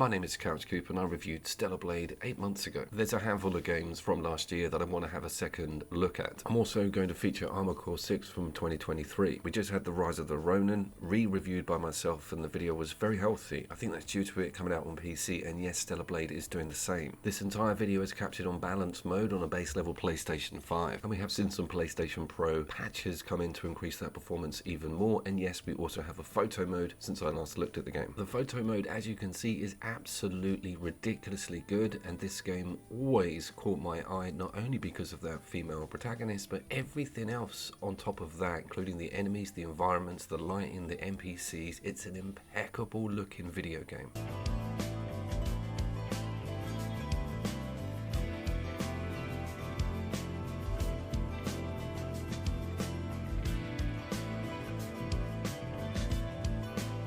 My name is Couch Coop and I reviewed Stellar Blade 8 months ago. There's a handful of games from last year that I want to have a second look at. I'm also going to feature Armored Core 6 from 2023. We just had The Rise of the Ronin, re-reviewed by myself, and the video was very healthy. I think that's due to it coming out on PC, and yes, Stellar Blade is doing the same. This entire video is captured on balance mode on a base level PlayStation 5, and we have seen some PlayStation Pro patches come in to increase that performance even more, and yes, we also have a photo mode since I last looked at the game. The photo mode, as you can see, is absolutely ridiculously good, and this game always caught my eye, not only because of that female protagonist, but everything else on top of that, including the enemies, the environments, the lighting, the NPCs. It's an impeccable looking video game.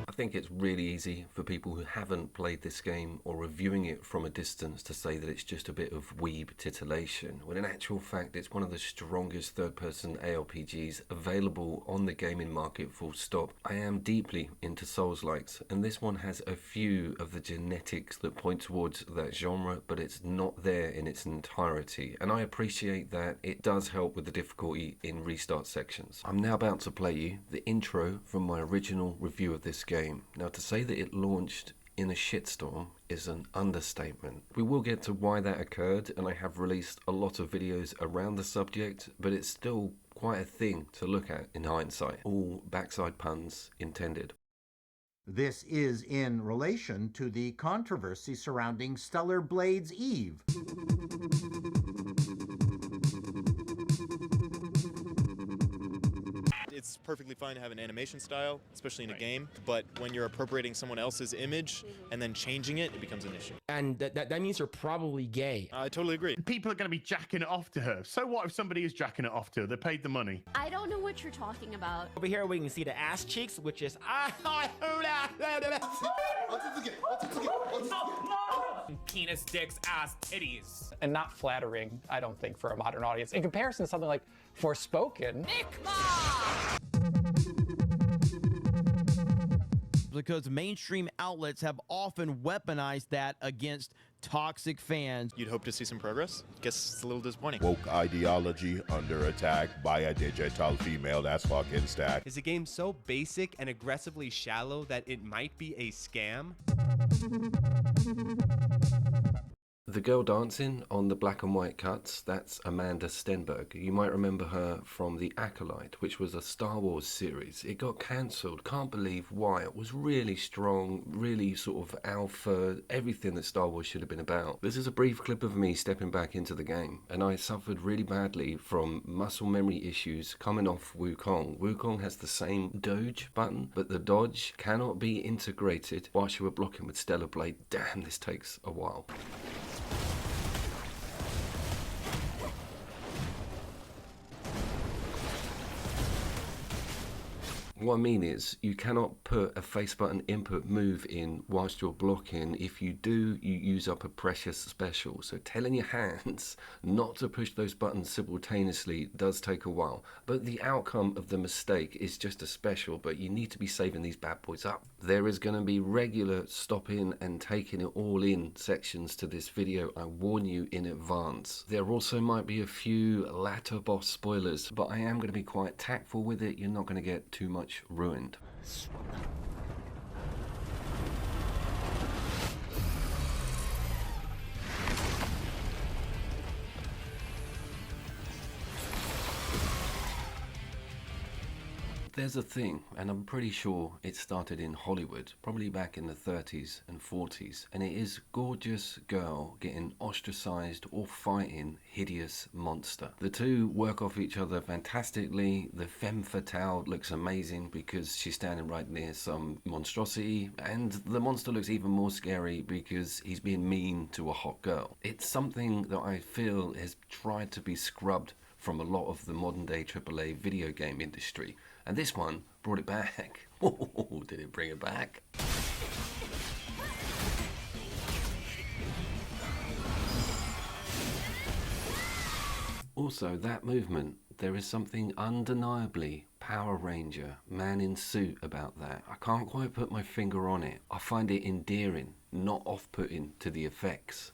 I think it's really easy for people who haven't played this game or reviewing it from a distance to say that it's just a bit of weeb titillation, when in actual fact it's one of the strongest third-person ARPGs available on the gaming market, full stop. I am deeply into Souls-likes, and this one has a few of the genetics that point towards that genre, but it's not there in its entirety, and I appreciate that. It does help with the difficulty in restart sections. I'm now about to play you the intro from my original review of this game. Now, to say that it launched in a shitstorm is an understatement. We will get to why that occurred, and I have released a lot of videos around the subject, but it's still quite a thing to look at in hindsight. All backside puns intended. This is in relation to the controversy surrounding Stellar Blade's Eve. It's perfectly fine to have an animation style, especially in a game, but when you're appropriating someone else's image and then changing it, it becomes an issue. And that means you're probably gay. I totally agree. People are going to be jacking it off to her. So what if somebody is jacking it off to her? They paid the money. I don't know what you're talking about. Over here we can see the ass cheeks, which is penis, dicks, ass, titties. And not flattering, I don't think, for a modern audience. In comparison to something like Forspoken. Because mainstream outlets have often weaponized that against toxic fans. You'd hope to see some progress. Guess it's a little disappointing. Woke ideology under attack by a digital female. That's fucking stack. Is a game so basic and aggressively shallow that it might be a scam? The girl dancing on the black and white cuts, that's Amanda Stenberg. You might remember her from The Acolyte, which was a Star Wars series. It got cancelled, can't believe why. It was really strong, really sort of alpha, everything that Star Wars should have been about. This is a brief clip of me stepping back into the game, and I suffered really badly from muscle memory issues coming off Wukong. Wukong has the same dodge button, but the dodge cannot be integrated whilst you were blocking with Stellar Blade. Damn, this takes a while. What I mean is, you cannot put a face button input move in whilst you're blocking. If you do, you use up a precious special. So telling your hands not to push those buttons simultaneously does take a while. But the outcome of the mistake is just a special, but you need to be saving these bad boys up. There is going to be regular stopping and taking it all in sections to this video. I warn you in advance. There also might be a few latter boss spoilers, but I am going to be quite tactful with it. You're not going to get too much ruined. There's a thing, and I'm pretty sure it started in Hollywood, probably back in the 30s and 40s, and it is gorgeous girl getting ostracized or fighting hideous monster. The two work off each other fantastically. The femme fatale looks amazing because she's standing right near some monstrosity, and the monster looks even more scary because he's being mean to a hot girl. It's something that I feel has tried to be scrubbed from a lot of the modern day AAA video game industry. And this one brought it back. Oh, did it bring it back? Also, that movement, there is something undeniably Power Ranger, man in suit about that. I can't quite put my finger on it. I find it endearing, not off-putting to the effects.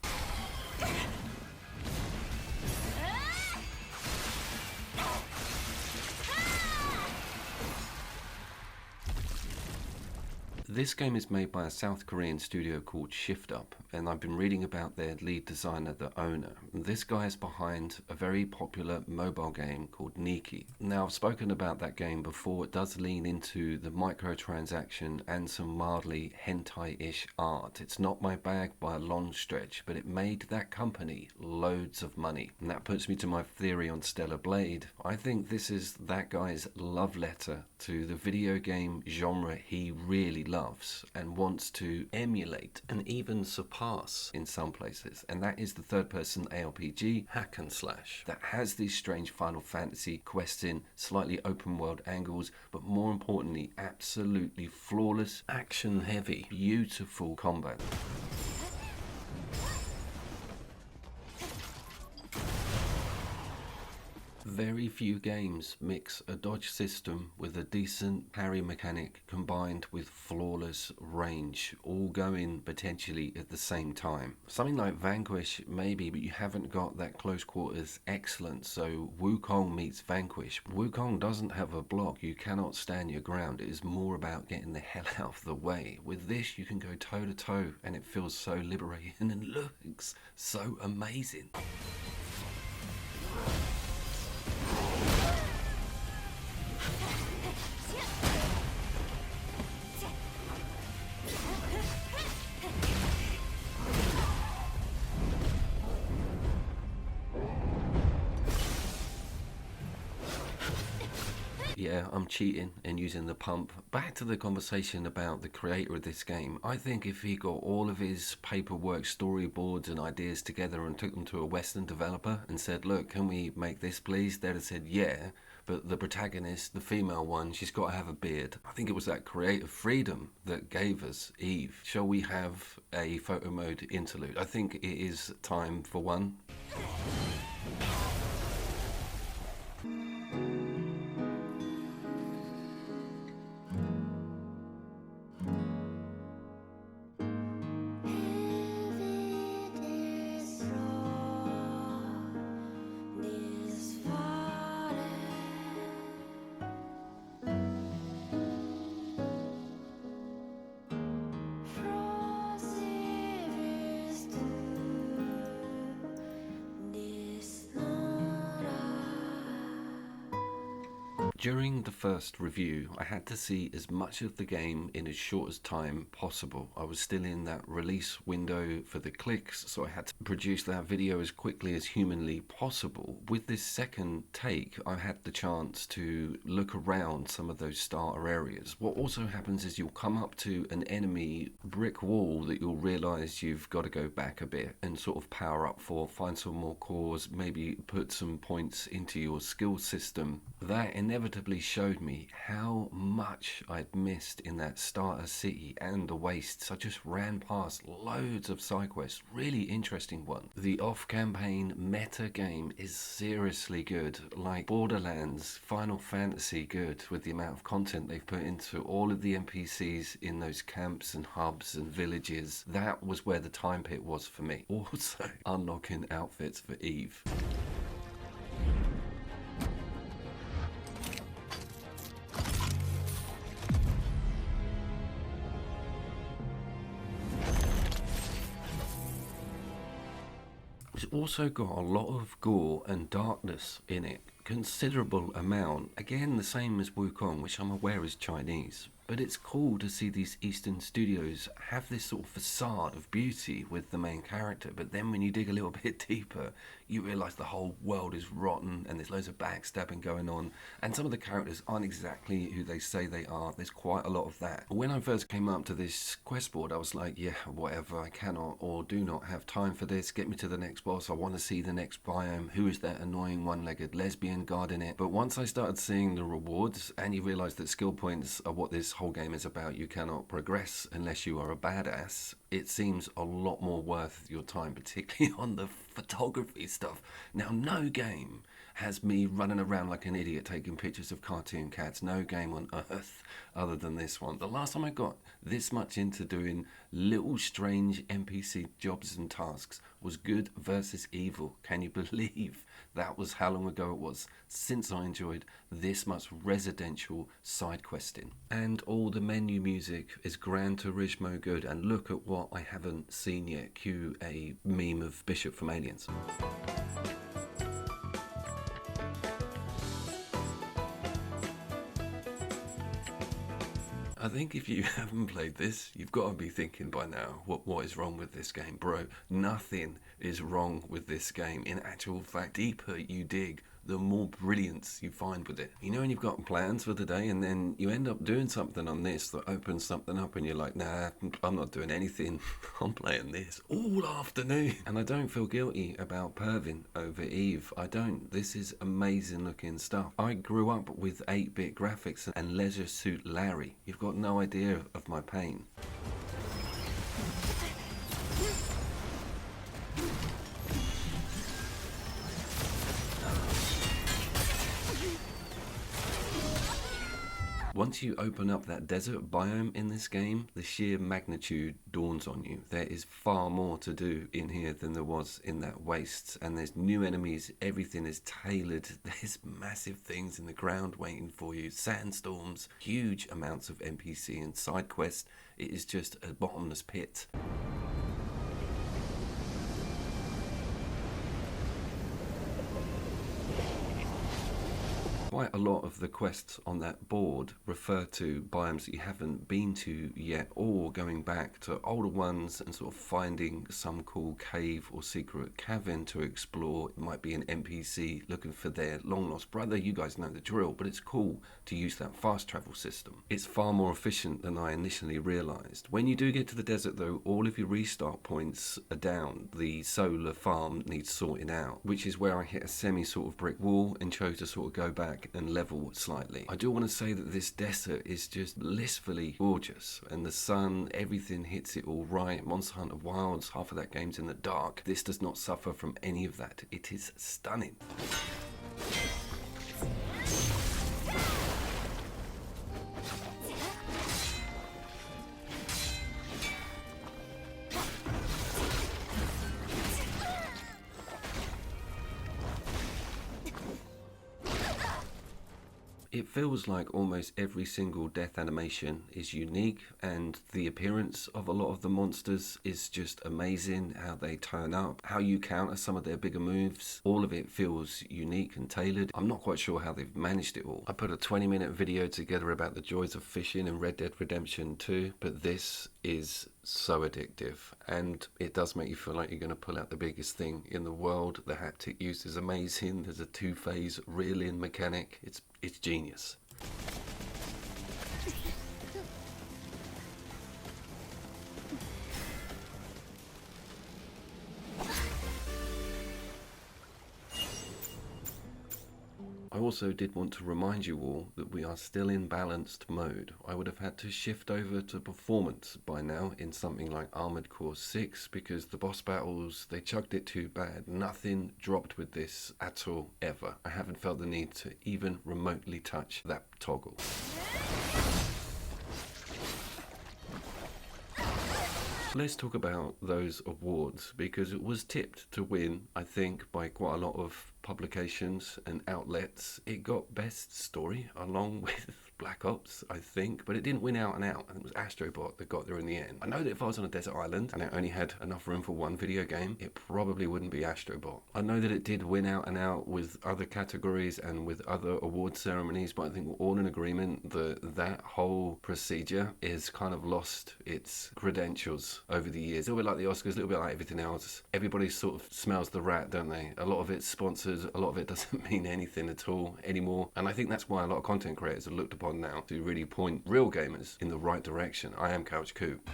This game is made by a South Korean studio called Shift Up, and I've been reading about their lead designer, the owner. This guy is behind a very popular mobile game called Nikki. Now, I've spoken about that game before. It does lean into the microtransaction and some mildly hentai-ish art. It's not my bag by a long stretch, but it made that company loads of money. And that puts me to my theory on Stellar Blade. I think this is that guy's love letter to the video game genre he really loves and wants to emulate and even surpass in some places, and that is the third-person ARPG hack and slash that has these strange Final Fantasy questing, slightly open-world angles, but more importantly, absolutely flawless, action-heavy, beautiful combat. Very few games mix a dodge system with a decent parry mechanic combined with flawless range, all going potentially at the same time. Something like Vanquish maybe, but you haven't got that close quarters excellence. So Wukong meets Vanquish. Wukong doesn't have a block, you cannot stand your ground. It is more about getting the hell out of the way. With this you can go toe to toe and it feels so liberating and looks so amazing. Yeah, I'm cheating and using the pump. Back to the conversation about the creator of this game. I think if he got all of his paperwork, storyboards and ideas together and took them to a Western developer and said, look, can we make this please? They'd have said, yeah, but the protagonist, the female one, she's got to have a beard. I think it was that creative freedom that gave us Eve. Shall we have a photo mode interlude? I think it is time for one. During the first review, I had to see as much of the game in as short as time possible. I was still in that release window for the clicks, so I had to produce that video as quickly as humanly possible. With this second take, I had the chance to look around some of those starter areas. What also happens is you'll come up to an enemy brick wall that you'll realize you've got to go back a bit and sort of power up for, find some more cores, maybe put some points into your skill system. That inevitably showed me how much I'd missed in that starter city and the wastes. I just ran past loads of side quests, really interesting one. The off-campaign meta game is seriously good, like Borderlands, Final Fantasy good, with the amount of content they've put into all of the NPCs in those camps and hubs and villages. That was where the time pit was for me. Also, unlocking outfits for Eve. It's also got a lot of gore and darkness in it, considerable amount. Again, the same as Wukong, which I'm aware is Chinese. But it's cool to see these Eastern studios have this sort of facade of beauty with the main character, but then when you dig a little bit deeper, you realise the whole world is rotten and there's loads of backstabbing going on, and some of the characters aren't exactly who they say they are. There's quite a lot of that. When I first came up to this quest board, I was like, yeah, whatever, I cannot or do not have time for this. Get me to the next boss. I want to see the next biome. Who is that annoying one-legged lesbian guarding it? But once I started seeing the rewards, and you realise that skill points are what this whole game is about, you cannot progress unless you are a badass, it seems a lot more worth your time, particularly on the photography stuff. Now, no game has me running around like an idiot taking pictures of cartoon cats. No game on earth other than this one. The last time I got this much into doing little strange NPC jobs and tasks was Good versus Evil. Can you believe that was how long ago it was since I enjoyed this much residential side questing? And all the menu music is Gran Turismo good. And look at what I haven't seen yet. Cue a meme of Bishop from Aliens. I think if you haven't played this, you've got to be thinking by now, what is wrong with this game? Bro, nothing is wrong with this game. In actual fact, deeper you dig, the more brilliance you find with it. You know when you've got plans for the day and then you end up doing something on this that opens something up and you're like, nah, I'm not doing anything. I'm playing this all afternoon. And I don't feel guilty about perving over Eve. I don't. This is amazing looking stuff. I grew up with 8-bit graphics and Leisure Suit Larry. You've got no idea of my pain. Once you open up that desert biome in this game, the sheer magnitude dawns on you. There is far more to do in here than there was in that waste, and there's new enemies, everything is tailored, there's massive things in the ground waiting for you, sandstorms, huge amounts of NPC and side quests. It is just a bottomless pit. Quite a lot of the quests on that board refer to biomes that you haven't been to yet, or going back to older ones and sort of finding some cool cave or secret cavern to explore. It might be an NPC looking for their long lost brother. You guys know the drill, but it's cool to use that fast travel system. It's far more efficient than I initially realized. When you do get to the desert though, all of your restart points are down. The solar farm needs sorting out, which is where I hit a semi sort of brick wall and chose to sort of go back and level slightly. I do want to say that this desert is just blissfully gorgeous, and the sun, everything hits it all right. Monster Hunter Wilds, half of that game's in the dark. This does not suffer from any of that. It is stunning. It feels like almost every single death animation is unique, and the appearance of a lot of the monsters is just amazing. How they turn up, how you counter some of their bigger moves, all of it feels unique and tailored. I'm not quite sure how they've managed it all. I put a 20-minute video together about the joys of fishing in Red Dead Redemption 2, but this is so addictive, and it does make you feel like you're going to pull out the biggest thing in the world. The haptic use is amazing. There's a 2-phase reel-in mechanic. It's genius. I also did want to remind you all that we are still in balanced mode. I would have had to shift over to performance by now in something like Armored Core 6 because the boss battles, they chugged it too bad. Nothing dropped with this at all, ever. I haven't felt the need to even remotely touch that toggle. Let's talk about those awards, because it was tipped to win, I think, by quite a lot of publications and outlets. It got Best Story along with Black Ops, I think, but it didn't win out and out. I think it was Astrobot that got there in the end. I know that if I was on a desert island and I only had enough room for one video game, it probably wouldn't be Astrobot. I know that it did win out and out with other categories and with other award ceremonies, but I think we're all in agreement that that whole procedure is kind of lost its credentials over the years. A little bit like the Oscars, a little bit like everything else. Everybody sort of smells the rat, don't they? A lot of it's sponsored, a lot of it doesn't mean anything at all anymore. And I think that's why a lot of content creators are looked upon now to really point real gamers in the right direction. I am Couch Coop.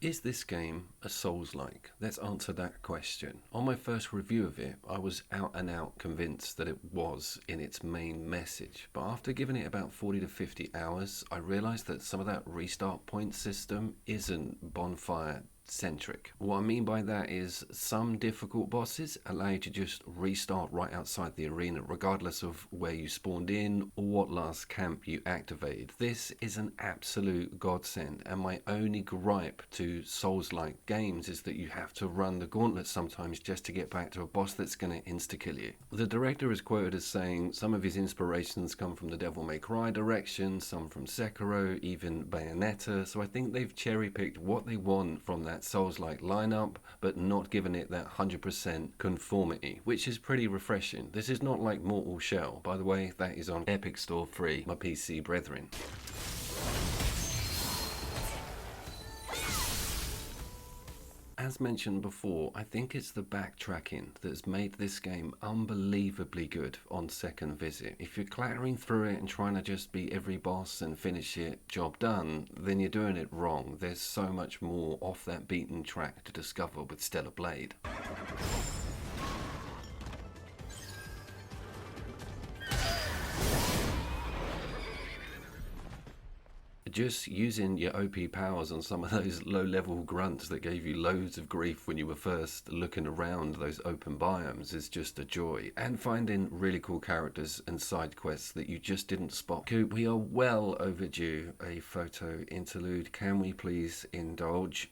Is this game a Souls-like? Let's answer that question. On my first review of it, I was out and out convinced that it was in its main message. But after giving it about 40 to 50 hours, I realised that some of that restart point system isn't bonfire centric. What I mean by that is some difficult bosses allow you to just restart right outside the arena regardless of where you spawned in or what last camp you activated. This is an absolute godsend, and my only gripe to Souls-like games is that you have to run the gauntlet sometimes just to get back to a boss that's going to insta-kill you. The director is quoted as saying some of his inspirations come from the Devil May Cry direction, some from Sekiro, even Bayonetta, so I think they've cherry-picked what they want from that Souls-like lineup, but not given it that 100% conformity, which is pretty refreshing. This is not like Mortal Shell. By the way, that is on Epic Store free, my PC brethren. As mentioned before, I think it's the backtracking that's made this game unbelievably good on second visit. If you're clattering through it and trying to just beat every boss and finish it, job done, then you're doing it wrong. There's so much more off that beaten track to discover with Stellar Blade. Just using your OP powers on some of those low-level grunts that gave you loads of grief when you were first looking around those open biomes is just a joy. And finding really cool characters and side quests that you just didn't spot. Coop, we are well overdue a photo interlude. Can we please indulge?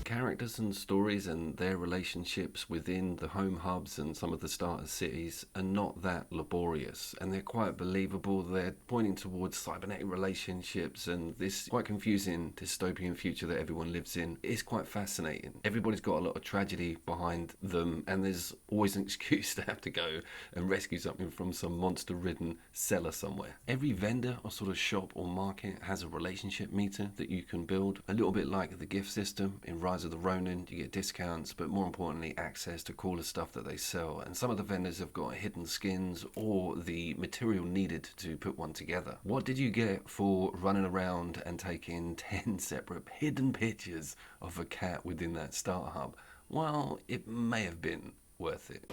Characters and stories and their relationships within the home hubs and some of the starter cities are not that laborious, and they're quite believable. They're pointing towards cybernetic relationships and this quite confusing dystopian future that everyone lives in. It's quite fascinating. Everybody's got a lot of tragedy behind them, and there's always an excuse to have to go and rescue something from some monster-ridden cellar somewhere. Every vendor or sort of shop or market has a relationship meter that you can build, a little bit like the gift system in Rise of the Ronin. You get discounts, but more importantly access to cooler stuff that they sell, and some of the vendors have got hidden skins or the material needed to put one together. What did you get for running around and taking 10 separate hidden pictures of a cat within that starter hub? Well, it may have been worth it.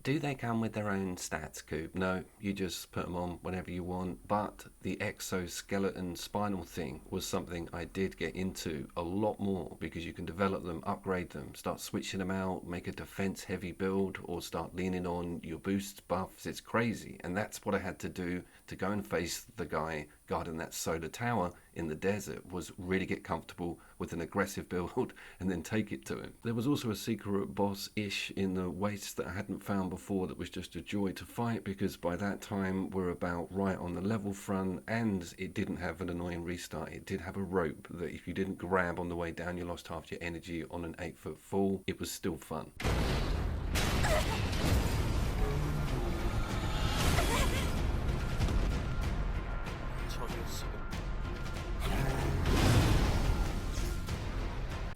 Do they come with their own stats, Coop? No, you just put them on whenever you want. But the exoskeleton spinal thing was something I did get into a lot more, because you can develop them, upgrade them, start switching them out, make a defense heavy build, or start leaning on your boost buffs. It's crazy, and that's what I had to do to go and face the guy guarding that solar tower in the desert, was really get comfortable with an aggressive build and then take it to him. There was also a secret boss-ish in the wastes that I hadn't found before that was just a joy to fight, because by that time we're about right on the level front, and it didn't have an annoying restart. It did have a rope that if you didn't grab on the way down you lost half your energy on an 8-foot fall. It was still fun.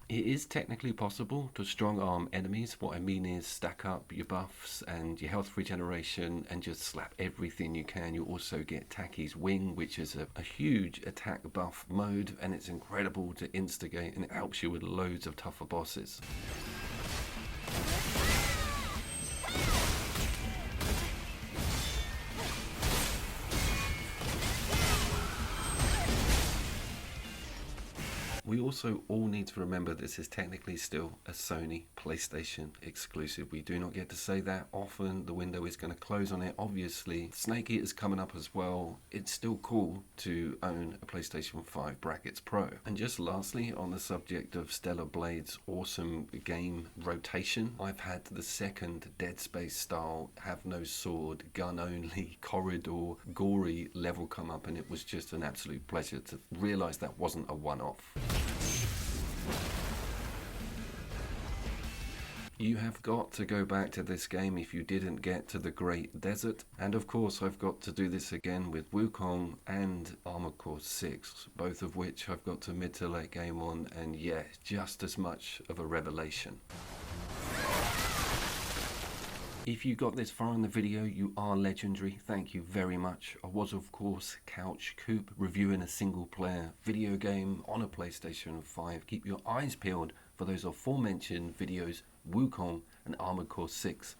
It is technically possible to strong arm enemies. What I mean is stack up your buffs and your health regeneration and just slap everything you can. You also get Taki's Wing, which is a huge attack buff mode, and it's incredible to instigate, and it helps you with loads of tougher bosses. We also all need to remember this is technically still a Sony PlayStation exclusive. We do not get to say that often. The window is going to close on it, obviously. Snake Eater's coming up as well. It's still cool to own a PlayStation 5 Brackets Pro. And just lastly, on the subject of Stellar Blade's awesome game rotation, I've had the second Dead Space style, have no sword, gun only, corridor, gory level come up, and it was just an absolute pleasure to realise that wasn't a one-off. You have got to go back to this game if you didn't get to the Great Desert. And of course I've got to do this again with Wukong and Armored Core 6, both of which I've got to mid to late game on, and yeah, just as much of a revelation. If you got this far in the video, you are legendary. Thank you very much. I was, of course, Couch Coop, reviewing a single-player video game on a PlayStation 5. Keep your eyes peeled for those aforementioned videos, Wukong and Armored Core 6.